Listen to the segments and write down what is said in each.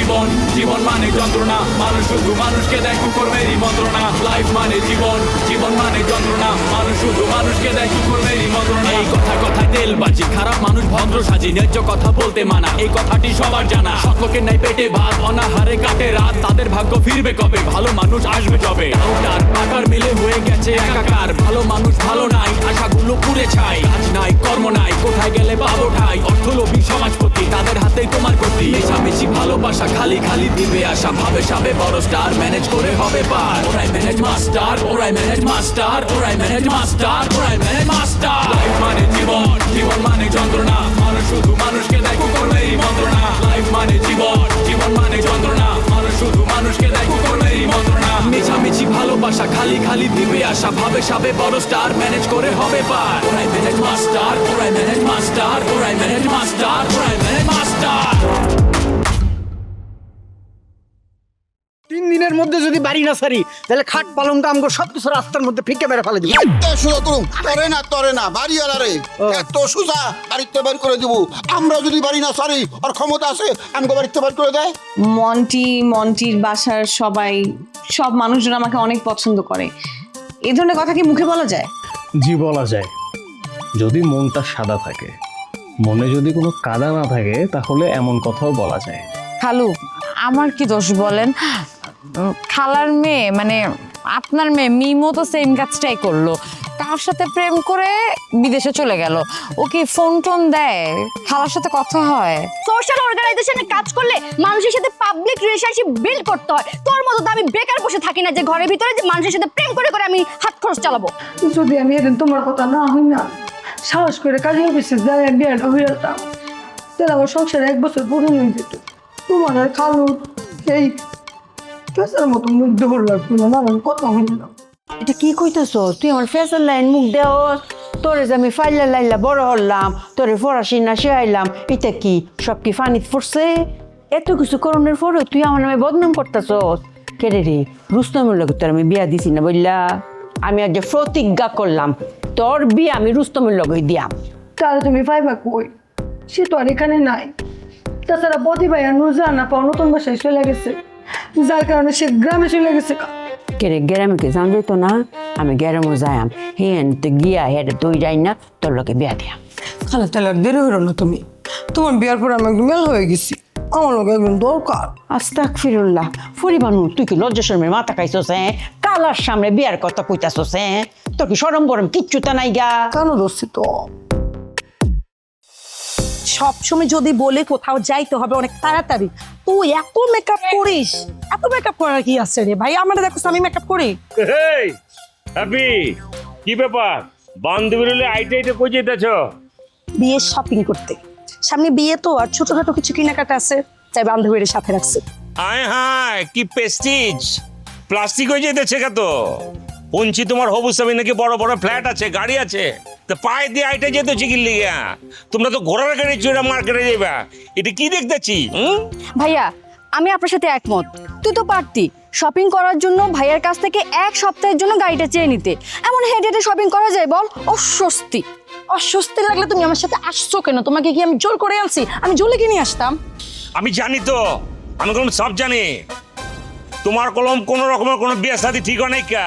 জীবন, জীবন মানে যন্ত্রণা, মানুষ শুধু মানুষকে দেয় কুকর্মেরই মন্ত্রণা। লাইফ মানে জীবন, জীবন মানে যন্ত্রণা, মানুষ শুধু মানুষকে দেয় কুকর্মেরই মন্ত্রণা। এই কথায় তেলবাজি, খারাপ মানুষ ভদ্র সাজি, ন্যায্য কথা বলতে মানা, এই কথাটি সবার জানা। সকলের নাই পেটে ভাত, অনাহারে কাটে রাত, তাদের ভাগ্য ফিরবে কবে, ভালো মানুষ আসবে যবে। ডাউটার পাকার মিলে হয়ে গেছে একাকার, ভালো মানুষ ভালো নাই, আশাগুলো পুড়ে ছাই। কাজ নাই, কর্ম নাই, কোথায় গেলে পাবো ঠাই, অর্থলোভী সমাজপতি, তাদের হাতেই তোমার গতি। মেশামেশি ভালোবাসা, খালি খালি দিবে আশা, ভাবে সাবে বড় স্টার, ম্যানেজ করে হবে পার। ওরাই ম্যানেজ মাস্টার, ওরাই ম্যানেজ মাস্টার, ওরাই ম্যানেজ মাস্টার, ওরাই ম্যানেজ মাস্টার। লাইফ মানে জীবন, জীবন মানে যন্ত্রণা, মানুষ শুধু মানুষকে দেয় কুকর্মেরই মন্ত্রণা। লাইফ মানে জীবন, জীবন মানে যন্ত্রণা, মানুষ শুধু মানুষকে দেয় কুকর্মেরই মন্ত্রণা। মেশামেশি ভালোবাসা, খালি খালি দিবে আশা, ভাবে সাবে বড় স্টার, ম্যানেজ করে হবে পার। ওরাই ম্যানেজ মাস্টার, ওরাই ম্যানেজ মাস্টার, ওরাই ম্যানেজ মাস্টার, ওরাই ম্যানেজ মাস্টার। 3 দিনের মধ্যে যদি বাড়ি না সারি তাহলে খাট পালঙ্ক আমগো সবকিছু রাস্তার মধ্যে ফিকে মেরে ফেলে দিব। তরে না বাড়িওয়ালা রে, এত সোজা বাড়িতে বের করে দিব। আমরা যদি বাড়ি না সারি, আর ক্ষমতা আছে আমগো বাড়িতে বের করে দেয়। মন্টির বাসার সব মানুষজন আমাকে অনেক পছন্দ করে, এই ধরনের কথা কি মুখে বলা যায়? জি বলা যায়, যদি মনটা সাদা থাকে। মনে যদি কোনো কাদা না থাকে তাহলে এমন কথাও বলা যায়। খালু, আমার কি দোষ বলেন? খালার মেয়ে মানে আপনার মেয়ে মিমো তো সেম কাজটাই করলো, তার সাথে প্রেম করে বিদেশে চলে গেল। ও কি ফোন টোন দেয়? খালার সাথে কথা হয়? সোশ্যাল অর্গানাইজেশনে কাজ করলে মানুষের সাথে পাবলিক রিলেশনশিপ বিল্ড করতে হয়। তোর মতো তো আমি বেকার বসে থাকি না যে ঘরের ভিতরে যে মানুষের সাথে প্রেম করে করে আমি হাত খরচ চালাবো। যদি আমি এদিন তোমার কথা না হই না, সাহস করে কাজে অফিসে যাই বিয়েটা হয়ে যেতাম, তাহলে আমার সংসারে 1 বছর পুরনো হয়ে যেত। তোমার আর খালু এই পেশার মতো মুখ দেবর লাগতো না, নানান কথা হইলাম। এটা কি কইতেছ? তুই আমার ফেসার লাইন মুখ দেও, তোরে যে আমি ফাইলা লাইলা বড় হলাম, তোরে ফরাসিনা শিখাইলাম, এটা কি সব কি ফানিত পড়ছে? এত কিছু করণের পরে তুই আমার নামে বদনাম করতেছ। কেড়ে রে, রুস্তমের লোক তোর আমি বিয়া দিছি না বললা? আমি আজ প্রতিজ্ঞা করলাম তোর বিয়ে আমি রুস্তমের লগে দিয়াম। তাহলে তুমি পাইবা কই? সে তো আর এখানে নাই। তাছাড়া বদি ভাই আর নুরজানা পাও নতুন বাসায় চলে গেছে, যার কারণে সে গ্রামে চলে গেছে। কেরে গ্রামে কে জান যেত না? আমি গ্রামে যাইম, হেন তো গিয়া হের দই যাই না তোর লোকে বিয়া দিয়াম। খালা তাহলে আর দেরি হইল না। তুমি তোমার বিয়ার পর আমি একদম মেল হয়ে গেছি, আমার লোক একদম দরকার। আস্তাগফিরুল্লাহ, ফরিবানু তুই কি লজ্জা শরমের মাথা খাইছস? কালার সামনে বিয়ার কথা কইতাছস? তোর কি শরম বরম কিচ্ছু তা নাই গা? কেন দোষী তো? সবসময় যদি বলে কোথাও যাইতে হবে অনেক তাড়াতাড়ি, তুই এত মেকআপ করিস? এত মেকআপ করার কি আছে রে ভাই? আমার দেখো আমি মেকআপ করি। হ্যাপি, কি ব্যাপার? বান্ধবীর হলে আইটে কই যেতেছ? বিয়ের শপিং করতে। সামনে বিয়ে তো, আর ছোটখাটো কিছু কেনাকাটা আছে, তাই বান্ধবীর সাথে রাখছি। আয় হায়, কি প্রেস্টিজ! প্লাস্টিক হয়ে যেতেছে কত? পঞ্চি তোমার হবু স্বামী নাকি বড় বড় ফ্ল্যাট আছে, গাড়ি আছে, তো পায়ে দিয়ে আইটে যেতে চিকির লিগা। তোমরা তো ঘোড়ার গাড়ি চড়ে মার্কেটে যাবা, এটা কি দেখতেছি? ভাইয়া, আমি আপনার সাথে একমত। তুই তো পারতি শপিং করার জন্য ভাইয়ার কাছ থেকে 1 সপ্তাহের জন্য গাড়িটা চেয়ে নিতে। এমন হেঁটে হেঁটে শপিং করা যায় বল? অস্বস্তি লাগলে তুমি আমার সাথে আসছো কেন? তোমাকে কি আমি জোর করে আনছি? আমি জলে কিনে আসতাম। আমি জানি তো, আমি কলম সব জানি। তোমার কলম কোন রকমের কোনো বিয়ে শাদী ঠিক নাই কা?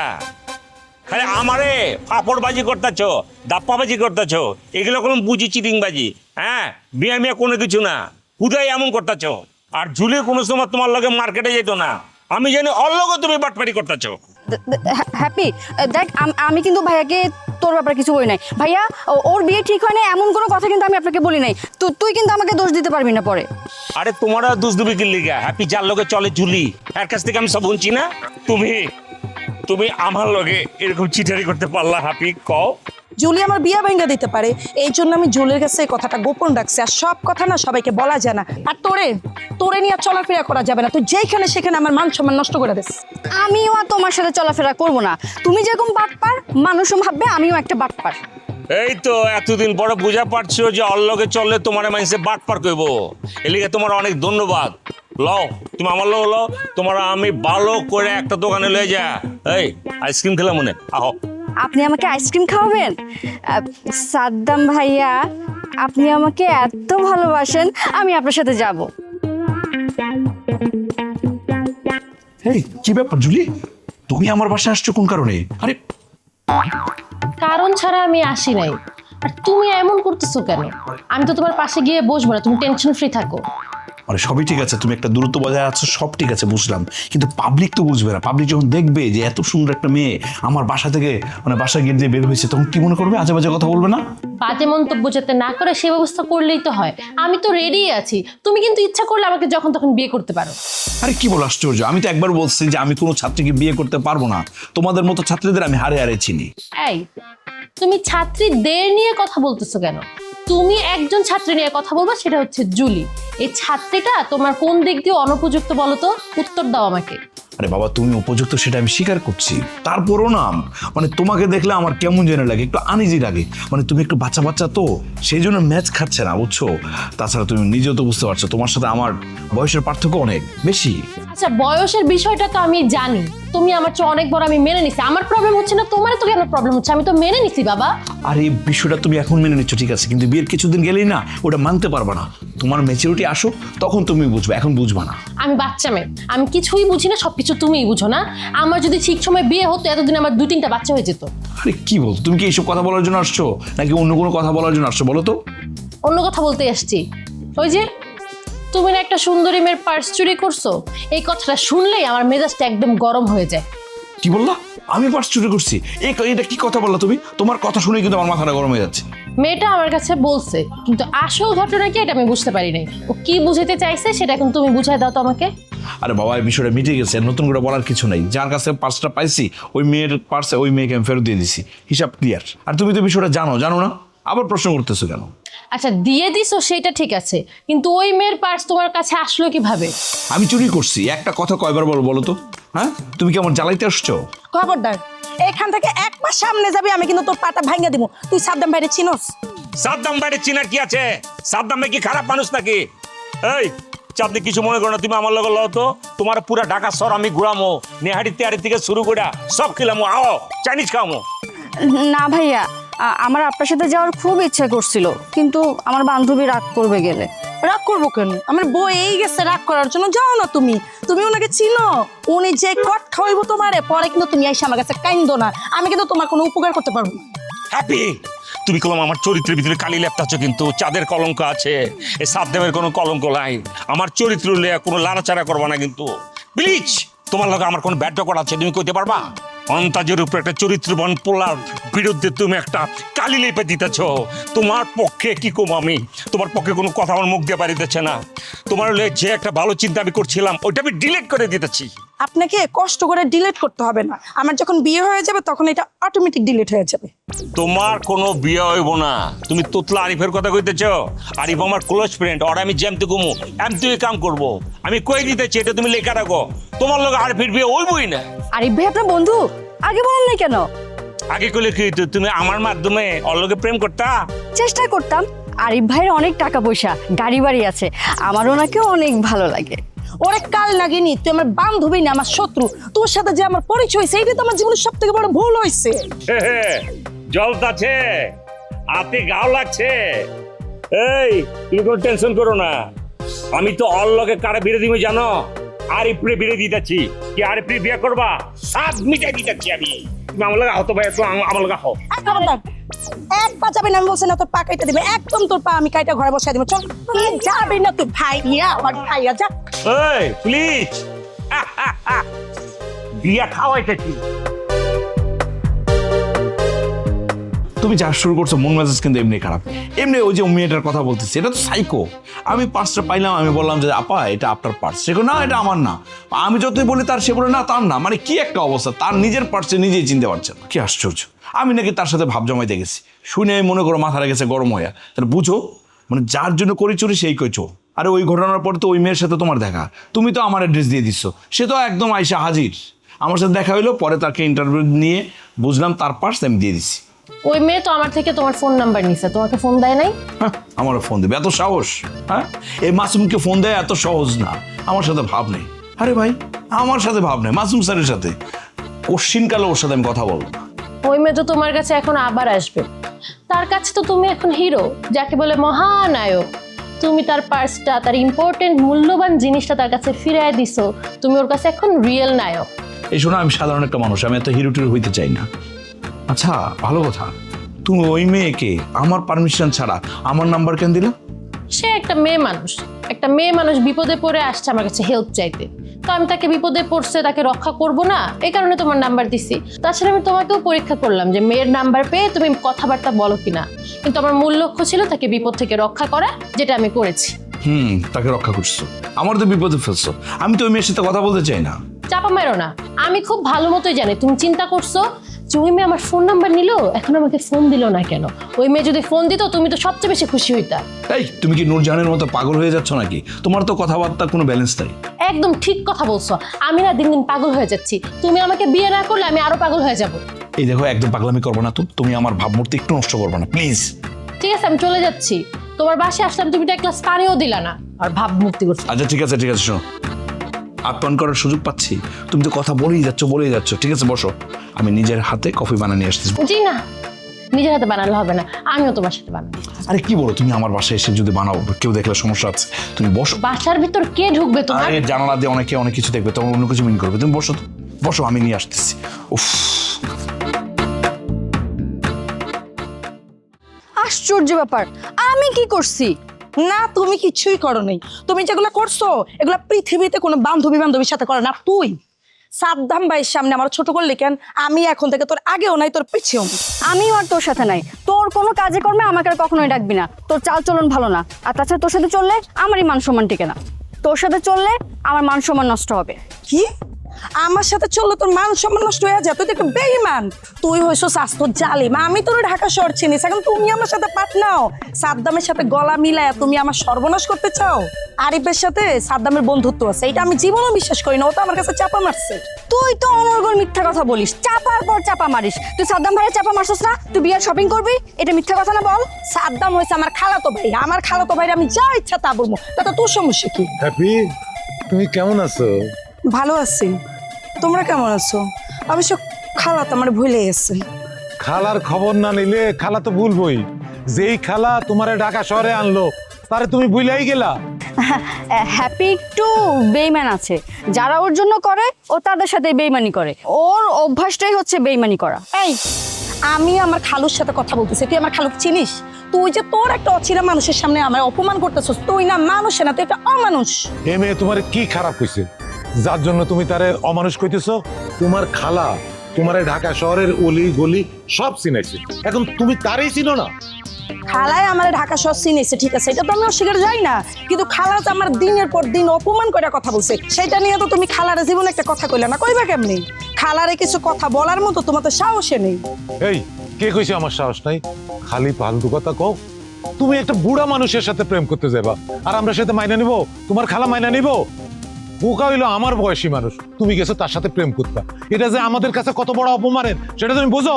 খালি আমারে ফাপড়বাজি করতেছ, দাপ্পাবাজি করতেছ, এগুলো কলম বুঝি চিটিংবাজি। হ্যাঁ, বিয়ে মিয়া কোনো কিছু না, হুদাই এমন করতেছ। আর ঝুলি কোনো সময় তোমার লগে মার্কেটে যেত না, আমি জানি ওর লগে তুমি বাটপারি করতেছ। হ্যাপি দেখ, আমি কিন্তু ভাইয়াকে তোর ব্যাপারে কিছু বলি নাই। ভাইয়া, ওর বিয়ে ঠিক হয় না এমন কোনো কথা কিন্তু আমি আপনাকে বলি নাই। তুই কিন্তু আমাকে দোষ দিতে পারবি না পরে। আরে তোমারা দোষ দিবি কি লিগা? হ্যাপি যার লগে চলে ঝুলি, এর কাছ থেকে আমি সব শুনছি না। তুমি আমার লগে এরকম চিটারি করতে পারলা? হ্যাপি কও। জুলি আমার বিয়ে ভেঙে দিতে পারে, এই জন্য আমি জুলির কাছে এই কথাটা গোপন রাখছি। আর সব কথা না সবাইকে বলা যায় না। আর তোরে নিয়ে চলাফেরা করা যাবে না। তুই যেখানে সেখানে আমার মান সম্মান নষ্ট করে দিস। আমিও আর তোমার সাথে চলাফেরা করবো না। তুমি যেরকম বাটপার, মানুষও ভাববে আমিও একটা বাটপার। এই তো এতদিন পরে বুঝা পারছো যে অল্লগে চললে তোমার মানুষে বাটপার কইব। এলিগে তোমার অনেক ধন্যবাদ। লও, তুমি আমার লোক লও, তোমার আমি ভালো করে একটা দোকানে লয়ে যা। এই আইসক্রিম খেলাম মনে, আহ। আপনি আমাকে আইসক্রিম খাওয়াবেন? সাদ্দাম ভাইয়া, আপনি আমাকে এত ভালোবাসেন, আমি আপনার সাথে যাব। এই কি ব্যাপার জুলি, তুমি আমার বাসায় আসছো কোন কারণে? আরে কারণ ছাড়া আমি আসি নাই। আর তুমি এমন করতেছো কেন? আমি তো তোমার পাশে গিয়ে বসবো না, তুমি টেনশন ফ্রি থাকো। আরে সবই ঠিক আছে, তুমি একটা দূরত্ব বজায় আছো, সব ঠিক আছে বুঝলাম, কিন্তু পাবলিক তো বুঝবে না। পাবলিক যখন দেখবে যে এত সুন্দর একটা মেয়ে আমার বাসা থেকে মানে বাসা গেট দিয়ে বের হয়েছে, তখন কি মনে করবে? আজে বাজে কথা বলবে না? বাজে মন্তব্য যাতে না করে সে ব্যবস্থা করলেই তো হয়। আমি তো রেডি আছি, তুমি কিন্তু ইচ্ছা করলে আমাকে যখন তখন বিয়ে করতে পারো। আরে কি বল আশ্চর্য, আমি তো একবার বলছি যে আমি কোনো ছাত্রীকে বিয়ে করতে পারবো না। তোমাদের মতো ছাত্রীদের আমি হারে হারে চিনি। এই তুমি ছাত্রীদের নিয়ে কথা বলতেছো কেন? তুমি একজন ছাত্রী নিয়ে কথা বলবা, সেটা হচ্ছে জুলি। এই ছাত্রীটা তোমার কোন দিক দিয়ে অনুপযুক্ত বলো তো? উত্তর দাও আমাকে। আরে বাবা, তুমি উপযুক্ত সেটা আমি স্বীকার করছি, তারপরও না মানে তোমাকে দেখলে আমার কেমন যেন লাগে, একটু আনইজি লাগে। মানে তুমি একটু বাচ্চা বাচ্চা তো, সেই জন্য ম্যাচ খাচ্ছে না, বুঝছো? তাছাড়া তুমি নিজেও তো বুঝতে পারছো তোমার সাথে আমার বয়সের পার্থক্য অনেক বেশি। আচ্ছা, বয়সের বিষয়টা তো আমি জানি, তুমি আমার চেয়ে অনেক বড়, আমি মেনে নিছি। আমার প্রবলেম হচ্ছে না, তোমার তো কেন প্রবলেম হচ্ছে? আমি তো মেনে নিছি বাবা। আর এই বিষয়টা তুমি এখন মেনে নিচ্ছ ঠিক আছে, কিন্তু বিয়ের কিছুদিন গেলেই না ওটা মানতে পারবে না। তোমার ম্যাচুরিটি আসো, তখন তুমি বুঝবে, এখন বুঝবা না। আমি বাচ্চা মেয়ে, আমি কিছুই বুঝি না, সবকিছু তুমিই বুঝো না। আমার যদি ঠিক সময় বিয়ে হতো, এতদিন আমার 2-3টা বাচ্চা হয়ে যেত। আরে কি বলতো, তুমি কি এইসব কথা বলার জন্য আসছো নাকি অন্য কোনো কথা বলার জন্য আসছো বলো তো? অন্য কথা বলতে আসছি। ওই যে তুমি না একটা সুন্দরী মেয়ের পার্স চুরি করছো, এই কথাটা শুনলেই আমার মেজাজটা একদম গরম হয়ে যায়। কি বললা? আমি পার্স চুরি করছি? এটা কি কথা বললা তুমি? তোমার কথা শুনে কিন্তু আমার মাথাটা গরম হয়ে যাচ্ছে। মেয়েটা আমার কাছে বলছে, কিন্তু আসল ঘটনা কি এটা আমি বুঝতে পারি নাই। ও কি বুঝাতে চাইছে সেটা এখন তুমি বুঝাই দাও তো আমাকে। আরে বাবা, এই বিষয়টা মিটে গেছে, নতুন করে বলার কিছু নাই। যার কাছে পার্সটা পাইছি ওই মেয়ের পার্সে ওই মেয়েকে আমি ফেরত দিয়ে দিছি, হিসাব ক্লিয়ার। আর তুমি তো বিষয়টা জানো না, আবার প্রশ্ন করতেছো কেন? আচ্ছা, দিয়ে দিছো সেটা ঠিক আছে, কিন্তু ওই মেয়ের পার্স তোমার কাছে আসলো কিভাবে? আমি চুরি করছি একটা কথা কয়বার বলো তো? হ্যাঁ, তুমি কি আমার জ্বালাইতে আসছো? খবরদার, এখান থেকে এক মাস সামনে যাবি, আমি কিন্তু তোর পাটা ভাঙা দিব। তুই সাদ্দাম ভাইরে চিনোস? সাদ্দাম বাইরে চিনার কি আছে? সাদ্দাম ভাই কি খারাপ মানুষ নাকি? এই চাঁদনি, কিছু মনে করো না, তুমি আমার লগে লও তো। তোমার পুরা ঢাকা শহর আমি ঘুরামো, নেহাড়ি তেহারি থেকে শুরু করে সব খেলামো। আও চাইনিজ খাওয়ামো। না ভাইয়া, আমার আপনার সাথে যাওয়ার খুব ইচ্ছা করছিল, কিন্তু আমার বান্ধবী রাগ করবে গেলে। রাগ করবো কেন? আমার বউ এই গেছে রাগ করার জন্য, যাও না তুমি। তুমি ওনাকে চিনো? উনি যে কট খাওয়াইবো তোমারে, পরে কিন্তু তুমি এসে আমার কাছে কাইন্দো না। আমি কিন্তু তোমার কোনো উপকার করতে পারবো না। হ্যাপি, তুমি কলম আমার চরিত্রের ভিতরে কালি লেপটাচ্ছ, কিন্তু চাঁদের কলঙ্ক আছে, এই সাদ্দামের কোনো কলঙ্ক নাই। আমার চরিত্র লিয়ে কোনো লাড়াচাড়া করবা না কিন্তু প্লিজ। তোমার লগে আমার কোনো ব্যাড রেকর্ড আছে তুমি কইতে পারবা? অন্তাজের উপরে একটা চরিত্রবান পোলার বিরুদ্ধে তুমি একটা কালি লেপে দিতেছ। তোমার পক্ষে কি কম আমি? তোমার পক্ষে কোনো কথা আমার মুখ দিয়ে পারিতেছে না। তোমার যে একটা ভালো চিন্তা আমি করছিলাম ওইটা আমি ডিলিট করে দিতেছি। আপনাকে কষ্ট করে ডিলিট করতে হবে না, আমার যখন বিয়ে হয়ে যাবে তখন এটা অটোমেটিক ডিলিট হয়ে যাবে। তোমার কোনো বিয়ে হইব না। তুমি তোতলা আরিফের কথা কইতেছ? আরিফ আমার ক্লোজ ফ্রেন্ড, আর আমি জ্যামতে কমু এমতে কাম করব। আমি কই দিতেছি, এটা তুমি লেখা রাখো। তোমার লোক আরিফের বিয়ে হইবই না। আরিফ ভাই আপনার বন্ধু, আগে বলেন নাই কেন? আগে কইলে কি তুমি আমার মাধ্যমে ওর লগে প্রেম করতা? চেষ্টা করতাম। আরিফ ভাইয়ের অনেক টাকা পয়সা, গাড়ি বাড়ি আছে, আমার ওনাকে অনেক ভালো লাগে। ওরে কাল নাগিনি, তুই আমার বান্ধবী না, আমার শত্রু। তোর সাথে যে আমার পরিচয় হয়েছে, এইটা তো আমার জীবনের সব থেকে বড় ভুল হয়েছে। জলতাছে, হাতে গাও লাগছে। এই তুমি কোনো টেনশন করো না, আমি তো ওর লগে কারে বিরে দিবি জানো? আরিফরে বিরে দিতেছি। কি আরিফরে বিয়ে করবা? সাত মিটাই দিতেছি আমি। তুমি আমার লগে হতো ভাই, আমার লগে হও। এক পা যাবে না, আমি বলছি না তোর পা কাইটা দিবে, একদম তোর পা আমি কাইটা ঘরে বসাই দিব। চল, যাবে না তুই ভাইয়া, আমার ভাইয়া যা। এই প্লিজ, বিয়া খাওয়াইতেছি। তুমি যা শুরু করছো, মন মেজাজ কিন্তু এমনি খারাপ। এমনি ওই যে মেয়েটার কথা বলতেছি, এটা তো সাইকো। আমি পার্সটা পাইলাম, আমি বললাম যে আপা এটা আপনার পার্স। সে না এটা আমার না। আমি যতই বলি তার, সে বলে না তার না। মানে কি একটা অবস্থা, তার নিজের পার্সে নিজেই চিনতে পারছে না। কি আশ্চর্য। আমি নাকি তার সাথে ভাব জমাইতে গেছি, শুনে মনে করো মাথা গেছে গরম হইয়া। তাহলে বুঝো, মানে যার জন্য করি চুরি সেই কই চোর। আরে ওই ঘটনার পরে তো ওই মেয়ের সাথে তোমার দেখা, তুমি তো আমার অ্যাড্রেস দিয়ে দিচ্ছ, সে তো একদম আইসা হাজির। আমার সাথে দেখা হইলো, পরে তাকে ইন্টারভিউ নিয়ে বুঝলাম তার পার্স আমি দিয়ে দিচ্ছি। ওই মেয়ে তো আমার থেকে তোমার ফোন নাম্বার নিছে, তোমাকে ফোন দেয় নাই? হ্যাঁ, আমারও ফোন দেবে, এত সাহস? হ্যাঁ, এই মাসুমকে ফোন দেয় এত সহজ না। আমার সাথে ভাব নেই। আরে ভাই, আমার সাথে ভাব নেই, মাসুম স্যারের সাথে। কোশ্চিনকালে ওর সাথে আমি কথা বলবো। ওই মেয়ে তো তোমার কাছে এখন আবার আসবে। তার কাছে তো তুমি এখন হিরো, যাকে বলে মহানায়ক। তুমি তার পার্সটা, তার ইম্পর্টেন্ট মূল্যবান জিনিসটা তার কাছে ফিরিয়ে দিছো। তুমি ওর কাছে এখন রিয়েল নায়ক। এই শোনো, আমি সাধারণ একটা মানুষ, আমি এত হিরো টিরো হইতে চাই না। আচ্ছা ভালো কথা, তুমি ওই মেয়েকে আমার পারমিশন ছাড়া আমার নাম্বার কেন দিলা? সে একটা মেয়ে মানুষ, একটা মেয়ে মানুষ বিপদে পড়ে আসছে আমার কাছে হেল্প চাইতে, তো আমি তাকে বিপদে পড়ছে তাকে রক্ষা করব না, এই কারণে তোমার নাম্বার দিছি। তাছাড়া আমি তোমাকেও পরীক্ষা করলাম যে মেয়ের নাম্বার পেয়ে তুমি কথাবার্তা বলো কিনা, কিন্তু আমার মূল লক্ষ্য ছিল তাকে বিপদ থেকে রক্ষা করা, যেটা আমি করেছি। তাকে রক্ষা করছো, আমার তো বিপদে ফেলছো। আমি তো ওই মেয়ের সাথে কথা বলতে চাই না। চাপা মেরো না, আমি খুব ভালো মতোই জানি তুমি চিন্তা করছো যে ওই মেয়ে আমার ফোন নাম্বার নিল, এখন আমাকে ফোন দিল না কেন। ওই মেয়ে যদি ফোন দিত তুমি তো সবচেয়ে বেশি খুশি হইতা। এই তুমি কি নূরজাহানের মতো পাগল হয়ে যাচ্ছ নাকি? তোমার তো কথাবার্তা কোনো ব্যালেন্স নাই। একদম ঠিক কথা বলছো, আমি না দিন দিন পাগল হয়ে যাচ্ছি। তুমি আমাকে বিয়ে না করলে আমি আরো পাগল হয়ে যাব। এই দেখো, একদম পাগলামি করবো না তো, তুমি আমার ভাবমূর্তি একটু নষ্ট করবে না প্লিজ। ঠিক আছে, আমি চলে যাচ্ছি। তোমার বাসায় আসলাম, তুমি তো এক গ্লাস পানিও দিলা না, আর ভাবমূর্তি করছো। আচ্ছা ঠিক আছে শোনো, আপ্যায়ন করার সুযোগ পাচ্ছি, তুমি তো কথা বলেই যাচ্ছ। ঠিক আছে বসো, আমি নিজের হাতে কফি বানিয়ে নিয়ে আসতেছি। জি না, নিজের হাতে বানালে হবে না, আমিও তোমার সাথে বানাবো। আরে কি বলো তুমি, আমার বাসায় এসে যদি বানাও কেউ দেখলে সমস্যা আছে, তুমি বসো। বাসার ভিতর কে ঢুকবে তোমার? আরে জানালা দিয়ে অনেকে অনেক কিছু দেখবে, তখন অন্য কিছু মিন করবে। তুমি বসো তো, বসো, আমি নিয়ে আসতেছি। উফ, আশ্চর্য ব্যাপার, আমি কি করছি? না, তুমি কিছুই করো নাই। তুমি যেগুলো করছো এগুলো পৃথিবীতে কোনো বান্ধবীর সাথে করে না। তুই সাদ্দাম ভাইয়ের সামনে আমার ছোট করলি কেন? আমি এখন থেকে তোর আগেও নাই, তোর পিছেও। আমিও আর তোর সাথে নাই। তোর কোনো কাজে কর্মে আমাকে আর কখনোই ডাকবি না। তোর চাল চলন ভালো না, আর তাছাড়া তোর সাথে চললে আমারই মান সম্মান টিকে না। তোর সাথে চললে আমার মান সম্মান নষ্ট হবে। কি? আমার সাথে চললে তোর মান সম্মান নষ্ট হয়ে যায়? তুই তো একটা বেঈমান। তুই হইছো স্বাস্থ্য জালিম। আমি তোর ঢাকা শহর চিনিস, এখন তুমি আমার সাথে পাট নাও। সাদ্দামের সাথে গলা মিলায় তুমি আমার সর্বনাশ করতে চাও? আরিফের সাথে সাদ্দামের বন্ধুত্ব আছে, এটা আমি জীবনও বিশ্বাস করি না। ও তো আমার কাছে চাপা মারছে। তুই তো অনর্গল মিথ্যা কথা বলিস, চাপার পর চাপা মারিস। তুই সাদ্দাম ভাইয়ের চাপা মারছিস না? তুই বিয়ার শপিং করবি, এটা মিথ্যা কথা না? বল। সাদ্দাম হয়েছে আমার খালাতো ভাই, আমার খালাতো ভাইরে আমি যা ইচ্ছা তা বলবো, তাতে তোর সমস্যা কি? হ্যাপি, তুমি কেমন আছো? ভালো আছি, তোমরা কেমন আছো? অবশ্য খালা তো আমার ভুলে গেছে। খালার খবর না নিলে খালা তো ভুলবই। যেই খালা তোমারে ঢাকা শহরে আনলো তারে তুমি ভুলেই গেলা। হ্যাপি একটু বেইমান আছে, যারা ওর জন্য করে ও তাদের সাথে বেইমানি করে। ওর অভ্যাসটাই হচ্ছে বেইমানি করা। এই, আমি আমার খালুর সাথে কথা বলতেছি, তুই আমার খালুক চিনিস? তুই যে তোর একটা অচিনা মানুষের সামনে আমার অপমান করতেছিস। তুই না মানুষ না, তুই একটা অমানুষ। এ মেয়ে তোমার কি খারাপ হয়েছে যার জন্য তুমি তারে অমানুষ কইতেছো? তোমার খালা তোমারে ঢাকা শহরের অলি গলি সব চিনাইছে, এখন তুমি তারই চিনো না? খালায় আমার ঢাকা শহর চিনেছে, ঠিক আছে, এটা তো আমি অস্বীকার যাই না, কিন্তু খালা তো আমার দিনের পর দিন অপমান করে কথা বলছে। সেটা নিয়ে তো তুমি খালারে জীবনে একটা কথা কইলে না, কইবা কেমনি? খালারে কিছু কথা বলার মতো তোমার তো সাহসে নেই। এই, কে কইছে আমার সাহস নাই? খালি ফালতু কথা কও। তুমি একটা বুড়া মানুষের সাথে প্রেম করতে যাবা আর আমরা সাথে মাইনা নিব? তোমার খালা মাইনা নিব? বোকা হইলো আমার বয়সী মানুষ, তুমি গেছো তার সাথে প্রেম করতে। এটা যে আমাদের কাছে কত বড় অপমানের সেটা তুমি বুঝো?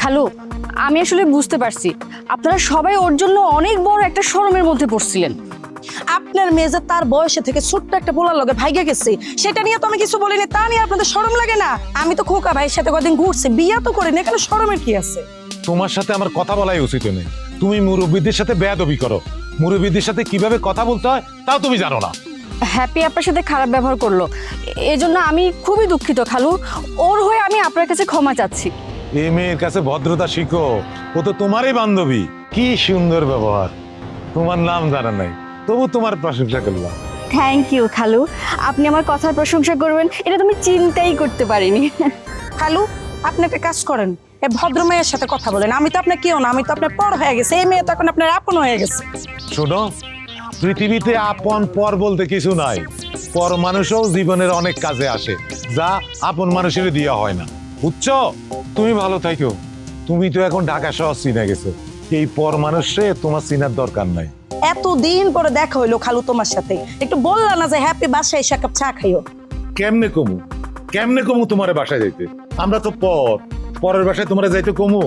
খালু, আমি আসলে বুঝতে পারছি আপনারা সবাই ওর জন্য অনেক বড় একটা শরমের মধ্যে পড়ছিলেন। আপনার মেয়ে যে তার বয়সে থেকে ছোট্ট একটা পোলার লগে ভাইগা গেছে, সেটা নিয়ে তো আমি কিছু বলিনি। তা নিয়ে আপনাদের শরম লাগে না? আমি তো খোকা ভাইয়ের সাথে কদিন ঘুরছি, বিয়া তো করিনি, এখানে শরমের কি আছে? তোমার সাথে আমার কথা বলাই উচিত নেই। তুমি মুরব্বীদের সাথে বেয়াদবি করো। মুরব্বীদের সাথে কিভাবে কথা বলতে হয় তাও তুমি জানো না। হ্যাপি আপনার সাথে খারাপ ব্যবহার করলো, এজন্য আমি খুবই দুঃখিত খালু। ওর হয়ে আমি আপনার কাছে ক্ষমা চাচ্ছি। এই মেয়ের কাছে ভদ্রতা শিখো, ও তো তোমারই বান্ধবী। কি সুন্দর ব্যবহার, তোমার নাম জানা নাই তবু তোমার প্রশংসা করলাম। থ্যাংক ইউ খালু, আপনি আমার কথার প্রশংসা করবেন এটা তুমি চিন্তাই করতে পারিনি। খালু, আপনি একটা কাজ করেন, এই ভদ্র মেয়ের সাথে কথা বলেন। আমি তো আপনার কেউ না, আমি তো আপনার পর হয়ে গেছে। এই মেয়ে তো এখন আপনার আপন হয়ে গেছে। শোনো, পৃথিবীতে আপন পর বলতে কিছু নাই। পর মানুষও জীবনের অনেক কাজে আসে, যা আপন মানুষের দেওয়া হয় না, বুঝছো? তুমি ভালো থাকো। তুমি তো এখন ঢাকা শহর চিনে গেছো, এই পর মানুষে তোমার চিনার দরকার নাই। এতদিন পরে দেখা হইলো খালু তোমার সাথে, একটু বললা না যে হ্যাপি বাসায় এসে এক কাপ চা খাইও? কেমনে কমু তোমার বাসায় যাইতে? আমরা তো পরের বাসায় তোমার যাইতে কমু?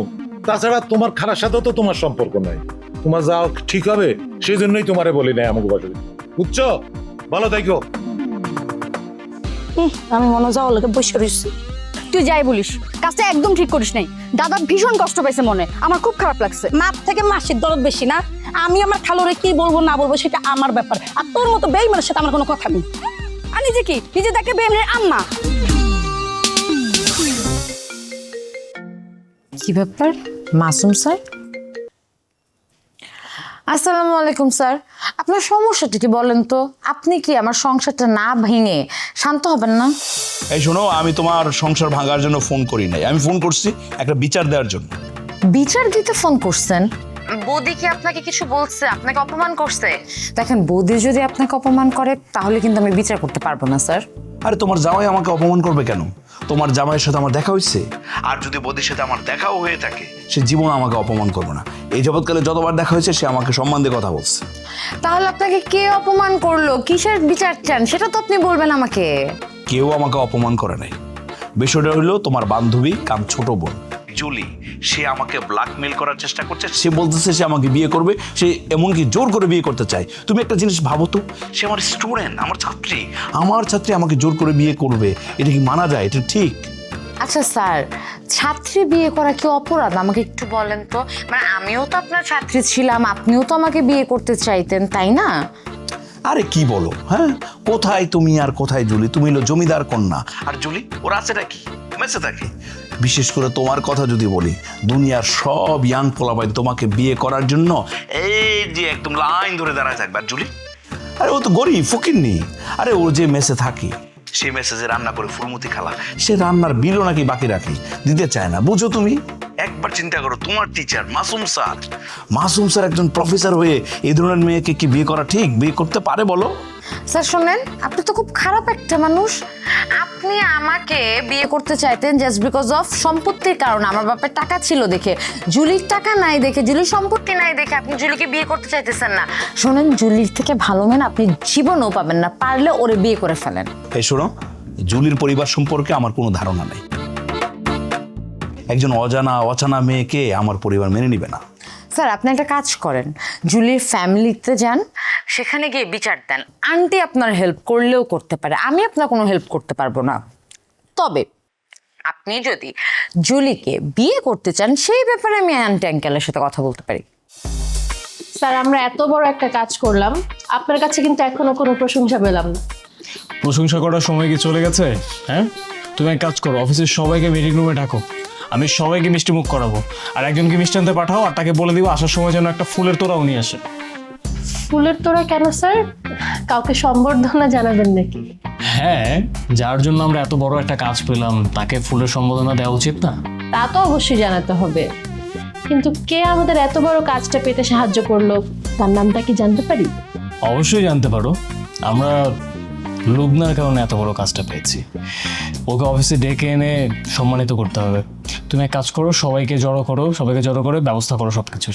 তাছাড়া তোমার খারাপ সাথেও তো তোমার সম্পর্ক নাই। তোমার যাও ঠিক হবে সেই জন্যই তোমারে বলি নাই আমাকে বাসায়, বুঝছো? ভালো থাকো। আমি মনে যাওয়ার লোকে বসে রয়েছি। তুই যাই বলিস, কাজটা একদম ঠিক করিস নাই। দাদা ভীষণ কষ্ট পাইছে মনে, আমার খুব খারাপ লাগছে। মাপ থেকে মাসির দরদ বেশি না? আমি আমার খালুরে কি বলবো না বলবো সেটা আমার ব্যাপার, আর তোর মতো বেইমানের সাথে আমার কোনো কথা নেই। আর নিজে কি নিজে দেখে বেইমানের আম্মা। কি ব্যাপার মাসুম স্যার? আসসালামু আলাইকুম স্যার। আপনার সমস্যাটা কি বলেন তো? আপনি কি আমার সংসারটা না ভেঙে শান্ত হবেন না? এই শোনো, আমি তোমার সংসার ভাঙার জন্য ফোন করি নাই, আমি ফোন করছি একটা বিচার দেওয়ার জন্য। বিচার দিতে ফোন করছেন? বৌদি কি আপনাকে কিছু বলছে, আপনাকে অপমান করছে? দেখেন, বৌদি যদি আপনাকে অপমান করে তাহলে কিন্তু আমি বিচার করতে পারবো না স্যার। আরে তোমার জামাই আমাকে অপমান করবে কেন? তোমার জামাইয়ের সাথে আমার দেখা হয়েছে, আর যদি বৌদির সাথে আমার দেখাও হয়ে থাকে সে জীবন আমাকে অপমান করবে না। এই যাবৎকালে যতবার দেখা হয়েছে সে আমাকে সম্মান দিয়ে কথা বলছে। তাহলে আপনাকে কে অপমান করলো, কিসের বিচার চান সেটা তো আপনি বলবেন আমাকে। কেউ আমাকে অপমান করে নাই। বিষয়টা হলো তোমার বান্ধবী কাম ছোট বোন জুলি, সে আমাকে ব্ল্যাকমেল করার চেষ্টা করছে। সে বলতেছে সে আমাকে বিয়ে করবে, সে এমনকি জোর করে বিয়ে করতে চায়। তুমি একটা জিনিস ভাবো তো, সে আমার স্টুডেন্ট, আমার ছাত্রী আমাকে জোর করে বিয়ে করবে, এটা কি মানা যায়? এটা ঠিক? আচ্ছা স্যার, ছাত্রী বিয়ে করা কি অপরাধ? আমাকে একটু বলেন তো। মানে আমিও তো আপনার ছাত্রী ছিলাম, আপনিও তো আমাকে বিয়ে করতে চাইতেন, তাই না? আরে কি বলো, হ্যাঁ? কোথায় তুমি আর কোথায় জুলি? তুমি হলো জমিদার কন্যা, আর জুলি ওর আছেটা কি, মেসে থাকে। বিশেষ করে তোমার কথা যদি বলি, দুনিয়ার সব ইয়াং পোলাপাইন তোমাকে বিয়ে করার জন্য এই যে একদম লাইন ধরে দাঁড়ায় থাকবে। আর জুলি, আরে ও তো গরিব ফকিন্নি। আরে ও যে মেসে থাকে, সে মেসেজে রান্না করে ফুলমতি খালা, সে রান্নার বিলও নাকি বাকি রাখি, দিতে চায় না। বুঝো তুমি? একবার চিন্তা করো, তোমার টিচার মাসুম স্যার একজন প্রফেসর হয়ে এই ধরনের মেয়েকে কি বিয়ে করা ঠিক? বিয়ে করতে পারে বলো? স্যার শোনেন, আপনি তো খুব খারাপ একটা মানুষ। আপনি আমাকে বিয়ে করতে চাইতেন জাস্ট বিকজ অফ সম্পত্তির কারণে। আমার বাপের টাকা ছিল দেখে, জুলির টাকা নাই দেখে, জুলির সম্পত্তি নাই দেখে আপনি জুলিকে বিয়ে করতে চাইতেছেন না। শোনেন, জুলির থেকে ভালো মেন আপনি জীবনেও পাবেন না, পারলে ওরে বিয়ে করে ফেলেন। এই শোনো, জুলির পরিবার সম্পর্কে আমার কোনো ধারণা নেই। একজন অজানা মেয়েকে আমার পরিবার মেনে নিবে না। স্যার আপনি একটা কাজ করেন, জুলির ফ্যামিলিতে যান, সেখানে গিয়ে বিচার দেন। আন্টি আপনার হেল্প করলেও করতে পারে, আমি আপনার কোনো হেল্প করতে পারবো না। তবে আপনি যদি জুলিকে বিয়ে করতে চান সেই ব্যাপারে আমি আন্টি আঙ্কেলের সাথে কথা বলতে পারি। স্যার আমরা এত বড় একটা কাজ করলাম, আপনার কাছে কিন্তু এখনো কোনো প্রশংসা পেলাম না। প্রশংসা করার সময় কি চলে গেছে? হ্যাঁ, তুমি এক কাজ করো, অফিসের সবাইকে মিটিং রুমে ডাকো, আমি সবাইকে মিষ্টি মুখ করাবো, আর একজনকে মিষ্টি আনতে পাঠাও, আর তাকে বলে দিব আসার সময় যেন একটা ফুলের তোড়াও নিয়ে আসে। ফুলের তোড়া কেন স্যার? কাউকে সম্বর্ধনা জানাবেন নাকি? হ্যাঁ, যার জন্য আমরা এত বড় একটা কাজ পেলাম তাকে ফুলের সম্বোধনা দেওয়া উচিত না? তা তো অবশ্যই জানাতে হবে, কিন্তু কে আমাদের এত বড় কাজটা পেতে সাহায্য করলো তার নামটা কি জানতে পারি? অবশ্যই জানতে পারো। আমরা লুবনার কারণে এত বড় কাজটা পেয়েছি, ওকে অফিসে ডেকে এনে সম্মানিত করতে হবে। তুমি এক কাজ করো, সবাইকে জড়ো করে ব্যবস্থা করো সবকিছু।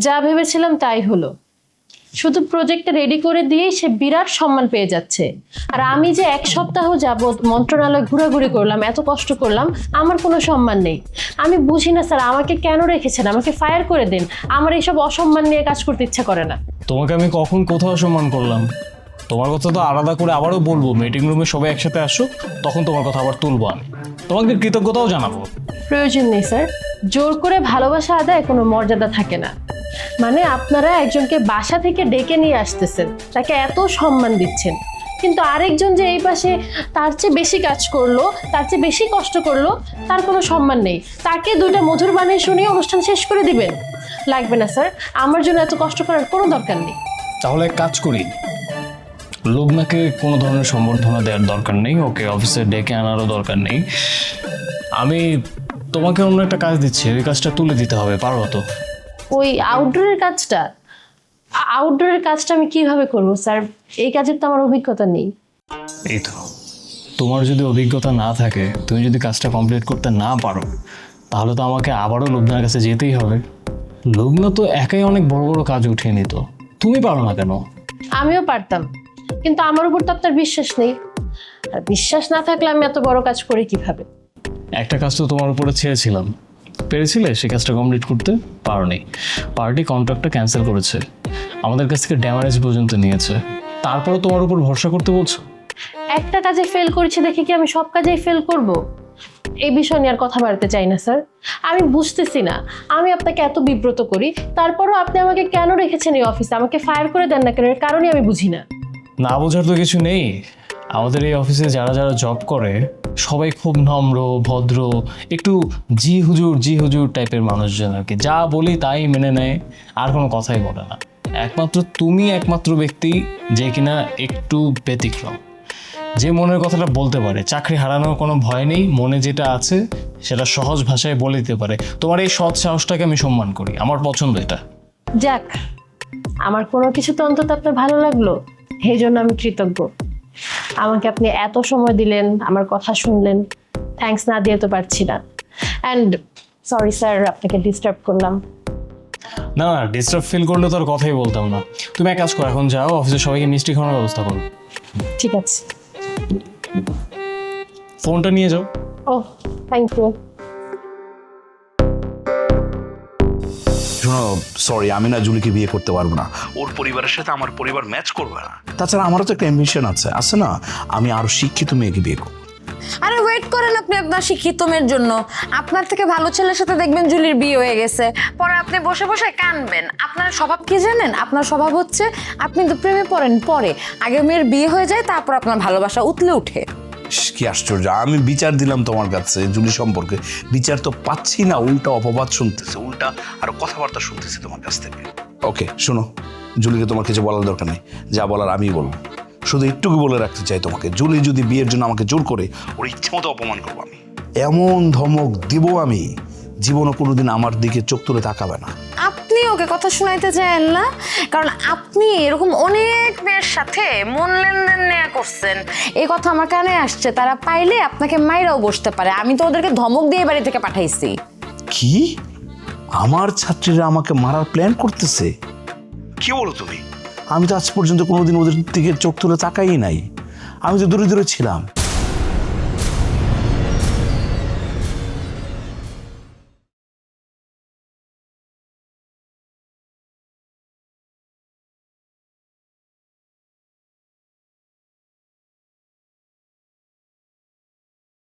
যা ভেবেছিলাম তাই হলো, শুধু প্রজেক্টটা রেডি করে দিয়েই সে বিরাট সম্মান পেয়ে যাচ্ছে। আর আমি যে 1 সপ্তাহ যাবত মন্ত্রণালয় ঘোরাঘুরি করলাম, এত কষ্ট করলাম, আমার কোনো সম্মান নেই। আমি বুঝি না স্যার, আমাকে কেন রেখেছেন? আমাকে ফায়ার করে দিন, আমার এইসব অসম্মান নিয়ে কাজ করতে ইচ্ছা করে না। তোমাকে আমি কখন কোথাও সম্মান করলাম? তোমার কথা তো আলাদা করে আবারও বলবো, মিটিং রুমে সবাই একসাথে আসো, তখন তোমার কথা আবার তুলবো, আমি তোমাকে কৃতজ্ঞতাও জানাবো। প্রয়োজন নেই স্যার, জোর করে ভালোবাসা আদায় কোনো মর্যাদা থাকে না। মানে আপনারা একজনকে বাসা থেকে ডেকে নিয়ে আসতেছেন, তাকে এত সম্মান দিচ্ছেন, কিন্তু আরেকজন যে এই পাশে তার চেয়ে বেশি কাজ করলো, তার চেয়ে বেশি কষ্ট করলো, তার কোনো সম্মান নেই। তাকে 2টা মধুর বাণী শুনিয়ে অনুষ্ঠান শেষ করে দিবেন? লাগবে না স্যার, আমার জন্য এত কষ্ট করার কোনো দরকার নেই। তাহলে এক কাজ করি, লুবনাকে কোনো ধরনের সম্বর্ধনা দেওয়ার দরকার নেই, ওকে অফিসে ডেকে আনারও দরকার নেই। আমি তোমাকে অন্য একটা কাজ দিচ্ছি, ওই কাজটা তুলে দিতে হবে, পারো তো? ওই আউটডোরের কাজটা আমি কিভাবে করব স্যার? এই কাজের তো আমার অভিজ্ঞতা নেই। এই তো, তোমার যদি অভিজ্ঞতা না থাকে, তুমি যদি কাজটা কমপ্লিট করতে না পারো, তাহলে তো আমাকে আবারও লুবনার কাছে যেতেই হবে। লুবনা তো একাই অনেক বড় বড় কাজ উঠিয়ে নিত, তুমি পারো না কেন? আমিও পারতাম, কিন্তু আমার উপর তো আপনার বিশ্বাস নেই, আর বিশ্বাস না থাকলে আমি এত বড় কাজ করি কিভাবে? একটা কাজ তো তোমার উপরে ছেড়েছিলাম, পেরেছিলে সেই কাজটা কমপ্লিট করতে? পারোনি। পার্টি কন্ট্রাক্টটা ক্যান্সেল করেছে, আমাদের কাছ থেকে ড্যামারেজ পর্যন্ত নিয়েছে, তারপরও তোমার উপর ভরসা করতে বলছো? একটা কাজে ফেল করেছি দেখে কি আমি সব কাজেই ফেল করব? এই বিষয় নিয়ে আর কথা বাড়াতে চাই না স্যার। আমি বুঝতেছি না, আমি আপনাকে এত বিব্রত করি, তারপরও আপনি আমাকে কেন রেখেছেন এই অফিসে? আমাকে ফায়ার করে দেন না কেন? এর কারণই আমি বুঝি না। না বোঝার তো কিছু নেই। আমাদের এই অফিসে যারা যারা জব করে সবাই খুব নম্র, ভদ্র, একটু জি হুজুর টাইপের মানুষজন আর কি। যা বলি তাই মেনে নেয়, আর কোনো কথাই বলে না। একমাত্র তুমি একমাত্র ব্যক্তি যে কিনা একটু ব্যতিক্রম, যে মনের কথাটা বলতে পারে। চাকরি হারানোর কোনো ভয় নেই, মনে যেটা আছে সেটা সহজ ভাষায় বলে দিতে পারে। তোমার এই সৎ সাহসটাকে আমি সম্মান করি, আমার পছন্দ এটা। যাক, আমার কোনো কিছু তো অন্তত আপনার ভালো লাগলো, এই জন্য আমি কৃতজ্ঞ। আমাকে আপনি এত সময় দিলেন, আমার কথা শুনলেন, থ্যাঙ্কস না দিয়ে তো পারছি না। অ্যান্ড সরি স্যার, আপনাকে ডিস্টার্ব করলাম। না না, ডিস্টার্ব ফিল করলে তো আর কথাই বলতাম না। তুমি এক কাজ করো, এখন যাও অফিসে সবাইকে মিষ্টি খাওয়ানোর ব্যবস্থা করো। ঠিক আছে। ফোনটা নিয়ে যাও। ও থ্যাংক ইউ। শোনো, সরি, আমি না জুলিকে বিয়ে করতে পারবো না। ওর পরিবারের সাথে আমার পরিবার ম্যাচ করবে না। তাছাড়া আমারও তো একটা অ্যাম্বিশন আছে না? আমি আরো শিক্ষিত মেয়েকে বিয়ে করবো। আরে ওয়েট করেন আপনি আপনার শিক্ষিত মেয়ের জন্য। আপনার থেকে ভালো ছেলের সাথে দেখবেন জুলির বিয়ে হয়ে গেছে, পরে আপনি বসে বসে কাঁদবেন। আপনার স্বভাব কি জানেন? আপনার স্বভাব হচ্ছে আপনি তো প্রেমে পড়েন পরে, আগে মেয়ের বিয়ে হয়ে যায়, তারপর আপনার ভালোবাসা উতলে উঠে। কি আশ্চর্য! আমি বিচার দিলাম তোমার কাছে জুলি সম্পর্কে, বিচার তো পাচ্ছি না, উল্টা অপবাদ শুনতেছে, উল্টা আরো কথাবার্তা শুনতেছি তোমার কাছ থেকে। ওকে শোনো, জুলিকে তোমার কিছু বলার দরকার নেই, যা বলার আমিই বলবো। শুধু একটুকু বলে রাখতে চাই তোমাকে, জুলি যদি বিয়ের জন্য আমাকে জোর করে, ওর ইচ্ছে মতো অপমান করবো আমি। এমন ধমক দিব আমি, জীবনও কোনোদিন আমার দিকে চোখ তুলে তাকাবে না। আপনি ওকে কথা শোনাইতে চান না, কারণ আপনি এরকম অনেক মেয়ের সাথে মন লেনদেন নেয়া করছেন। এই কথা আমার কানে আসছে, তারা পাইলে আপনাকে মাইরাও বসতে পারে। আমি তো ওদেরকে ধমক দিয়ে বাড়ি থেকে পাঠাইছি। কি? আমার ছাত্রীরা আমাকে মারার প্ল্যান করতেছে? কি বলো তুমি? আমি তো আজ পর্যন্ত কোনোদিন ওদের দিকে চোখ তুলে তাকাই নাই, আমি তো দূরে দূরে ছিলাম।